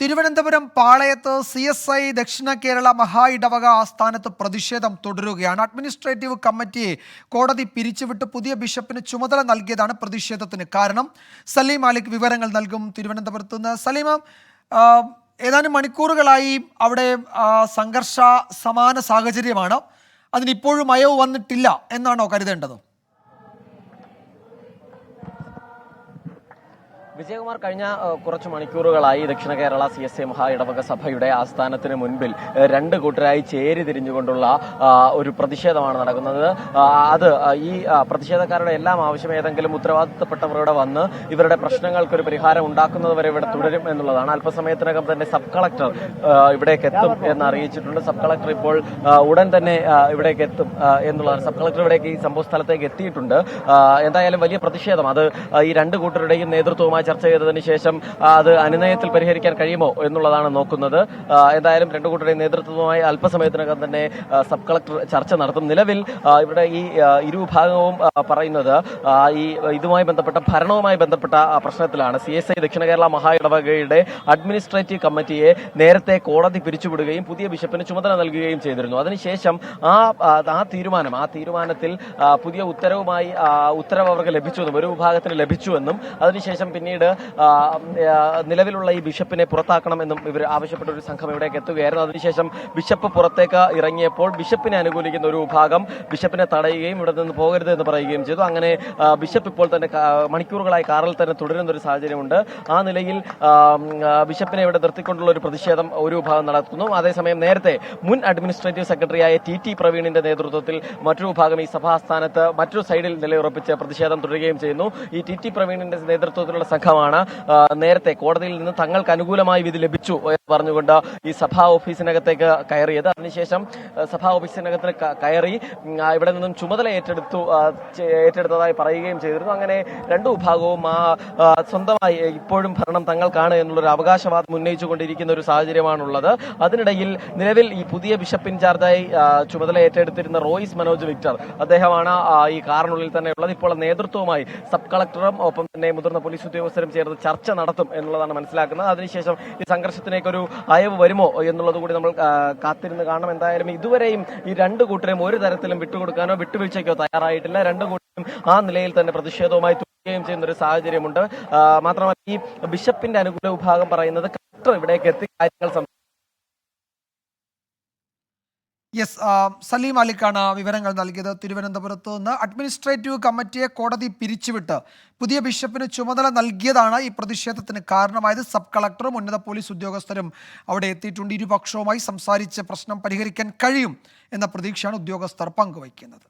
Thiruvananthapuram പാളയത്ത് CSI ദക്ഷിണ കേരള മഹാ ഇടവക ആസ്ഥാനത്ത് പ്രതിഷേധം തുടരുകയാണ്. അഡ്മിനിസ്ട്രേറ്റീവ് കമ്മിറ്റിയെ കോടതി പിരിച്ചുവിട്ട് പുതിയ ബിഷപ്പിന് ചുമതല നൽകിയതാണ് പ്രതിഷേധത്തിന് കാരണം. സലീം മാലിക് വിവരങ്ങൾ നൽകും. തിരുവനന്തപുരത്ത് നിന്ന് സലീം, ഏതാനും മണിക്കൂറുകളായി അവിടെ സംഘർഷ സമാന സാഹചര്യമാണ്. അതിനിപ്പോഴും അയവ് വന്നിട്ടില്ല എന്നാണോ കരുതേണ്ടത്? വിജയകുമാർ, കഴിഞ്ഞ കുറച്ച് മണിക്കൂറുകളായി ദക്ഷിണ കേരള CSI മഹാ ഇടവക സഭയുടെ ആസ്ഥാനത്തിന് മുൻപിൽ രണ്ട് കൂട്ടരായി ചേരി തിരിഞ്ഞുകൊണ്ടുള്ള ഒരു പ്രതിഷേധമാണ് നടക്കുന്നത്. അത് ഈ പ്രതിഷേധക്കാരുടെ എല്ലാം ആവശ്യം ഏതെങ്കിലും ഉത്തരവാദിത്തപ്പെട്ടവരുടെ വന്ന് ഇവരുടെ പ്രശ്നങ്ങൾക്കൊരു പരിഹാരം ഉണ്ടാക്കുന്നതുവരെ ഇവിടെ തുടരും എന്നുള്ളതാണ്. അല്പസമയത്തിനകം തന്നെ സബ് കളക്ടർ ഇവിടേക്ക് എത്തും എന്ന് അറിയിച്ചിട്ടുണ്ട്. സബ് കളക്ടർ ഇപ്പോൾ ഉടൻ തന്നെ ഇവിടേക്ക് എത്തും എന്നുള്ളതാണ്. സബ് കളക്ടർ ഇവിടേക്ക് ഈ സംഭവ സ്ഥലത്തേക്ക് എത്തിയിട്ടുണ്ട്. എന്തായാലും വലിയ പ്രതിഷേധം അത് ഈ രണ്ട് കൂട്ടരുടെയും നേതൃത്വവുമായി ചർച്ച ചെയ്തതിനു ശേഷം അത് അനുനയത്തിൽ പരിഹരിക്കാൻ കഴിയുമോ എന്നുള്ളതാണ് നോക്കുന്നത്. എന്തായാലും രണ്ടു കൂട്ടരുടെയും നേതൃത്വവുമായി അല്പസമയത്തിനകം തന്നെ സബ് കളക്ടർ ചർച്ച നടത്തും. നിലവിൽ ഇവിടെ ഈ ഇരുവിഭാഗവും പറയുന്നത് ഈ ഇതുമായി ബന്ധപ്പെട്ട ഭരണവുമായി ബന്ധപ്പെട്ട പ്രശ്നത്തിലാണ്. CSI ദക്ഷിണ കേരള മഹാ ഇടവകയുടെ അഡ്മിനിസ്ട്രേറ്റീവ് കമ്മിറ്റിയെ നേരത്തെ കോടതി പിരിച്ചുവിടുകയും പുതിയ ബിഷപ്പിന് ചുമതല നൽകുകയും ചെയ്തിരുന്നു. അതിനുശേഷം ആ തീരുമാനത്തിൽ പുതിയ ഉത്തരവ് അവർക്ക് ലഭിച്ചുവെന്നും ഒരു വിഭാഗത്തിന് ലഭിച്ചുവെന്നും അതിനുശേഷം പിന്നീട് നിലവിലുള്ള ഈ ബിഷപ്പിനെ പുറത്താക്കണമെന്നും ഇവർ ആവശ്യപ്പെട്ട ഒരു സംഘം ഇവിടേക്ക് എത്തുകയായിരുന്നു. അതിനുശേഷം ബിഷപ്പ് പുറത്തേക്ക് ഇറങ്ങിയപ്പോൾ ബിഷപ്പിനെ അനുകൂലിക്കുന്ന ഒരു വിഭാഗം ബിഷപ്പിനെ തടയുകയും ഇവിടെ നിന്ന് പോകരുത് എന്ന് പറയുകയും ചെയ്തു. അങ്ങനെ ബിഷപ്പ് ഇപ്പോൾ തന്നെ മണിക്കൂറുകളായി കാറിൽ തന്നെ തുടരുന്ന ഒരു സാഹചര്യമുണ്ട്. ആ നിലയിൽ ബിഷപ്പിനെ ഇവിടെ നിർത്തിക്കൊണ്ടുള്ള ഒരു പ്രതിഷേധം ഒരു വിഭാഗം നടത്തുന്നു. അതേസമയം നേരത്തെ മുൻ അഡ്മിനിസ്ട്രേറ്റീവ് സെക്രട്ടറിയായ TT പ്രവീണിന്റെ നേതൃത്വത്തിൽ മറ്റൊരു വിഭാഗം ഈ സഭാസ്ഥാനത്ത് മറ്റൊരു സൈഡിൽ നിലയുറപ്പിച്ച് പ്രതിഷേധം തുടരുകയും ചെയ്യുന്നു. ഈ TT പ്രവീണിന്റെ നേതൃത്വത്തിലുള്ള സംഘമാണ് നേരത്തെ കോടതിയിൽ നിന്ന് തങ്ങൾക്ക് അനുകൂലമായി വിധി ലഭിച്ചു എന്ന് പറഞ്ഞുകൊണ്ട് ഈ സഭാ ഓഫീസിനകത്തേക്ക് കയറിയത്. അതിനുശേഷം സഭാ ഓഫീസിനകത്ത് കയറി ഇവിടെ നിന്നും ചുമതല ഏറ്റെടുത്തതായി പറയുകയും ചെയ്തിരുന്നു. അങ്ങനെ രണ്ടു വിഭാഗവും സ്വന്തമായി ഇപ്പോഴും ഭരണം തങ്ങൾക്കാണ് എന്നുള്ളൊരു അവകാശവാദം ഉന്നയിച്ചുകൊണ്ടിരിക്കുന്ന ഒരു സാഹചര്യമാണുള്ളത്. അതിനിടയിൽ നിലവിൽ ഈ പുതിയ ബിഷപ്പ് ഇൻചാർജായി ചുമതല ഏറ്റെടുത്തിരുന്ന റോയ്സ് മനോജ് വിക്ടർ, അദ്ദേഹമാണ് ഈ കാറിനുള്ളിൽ തന്നെ ഉള്ളത്. ഇപ്പോൾ നേതൃത്വവുമായി സബ് കളക്ടറും ഒപ്പം തന്നെ മുതിർന്ന പോലീസ് ഉദ്യോഗസ്ഥരും ചേർന്ന് ചർച്ച നടത്തും എന്നുള്ളതാണ് മനസ്സിലാക്കുന്നത്. അതിനുശേഷം ഈ സംഘർഷത്തിലേക്കൊരു അയവ് വരുമോ എന്നുള്ളത് കൂടി നമ്മൾ കാത്തിരുന്ന് കാണണം. എന്തായാലും ഇതുവരെയും ഈ രണ്ട് കൂട്ടരെയും ഒരു തരത്തിലും വിട്ടുകൊടുക്കാനോ വിട്ടുവീഴ്ചയ്ക്കോ തയ്യാറായിട്ടില്ല. രണ്ട് കൂട്ടരും ആ നിലയിൽ തന്നെ പ്രതിഷേധവുമായി തുടരുകയും ചെയ്യുന്ന ഒരു സാഹചര്യമുണ്ട്. മാത്രമല്ല ഈ ബിഷപ്പിന്റെ അനുകൂല വിഭാഗം പറയുന്നത് കളക്ടർ ഇവിടേക്ക് എത്തി കാര്യങ്ങൾ സലീം മാലിക്കാണ് വിവരങ്ങൾ നൽകിയത്. തിരുവനന്തപുരത്ത് നിന്ന് അഡ്മിനിസ്ട്രേറ്റീവ് കമ്മിറ്റിയെ കോടതി പിരിച്ചുവിട്ട് പുതിയ ബിഷപ്പിന് ചുമതല നൽകിയതാണ് ഈ പ്രതിഷേധത്തിന് കാരണമായത്. സബ് കളക്ടറും ഉന്നത പോലീസ് ഉദ്യോഗസ്ഥരും അവിടെ എത്തിയിട്ടുണ്ട്. ഇരുപക്ഷവുമായി സംസാരിച്ച് പ്രശ്നം പരിഹരിക്കാൻ കഴിയും എന്ന പ്രതീക്ഷയാണ് ഉദ്യോഗസ്ഥർ പങ്കുവയ്ക്കുന്നത്.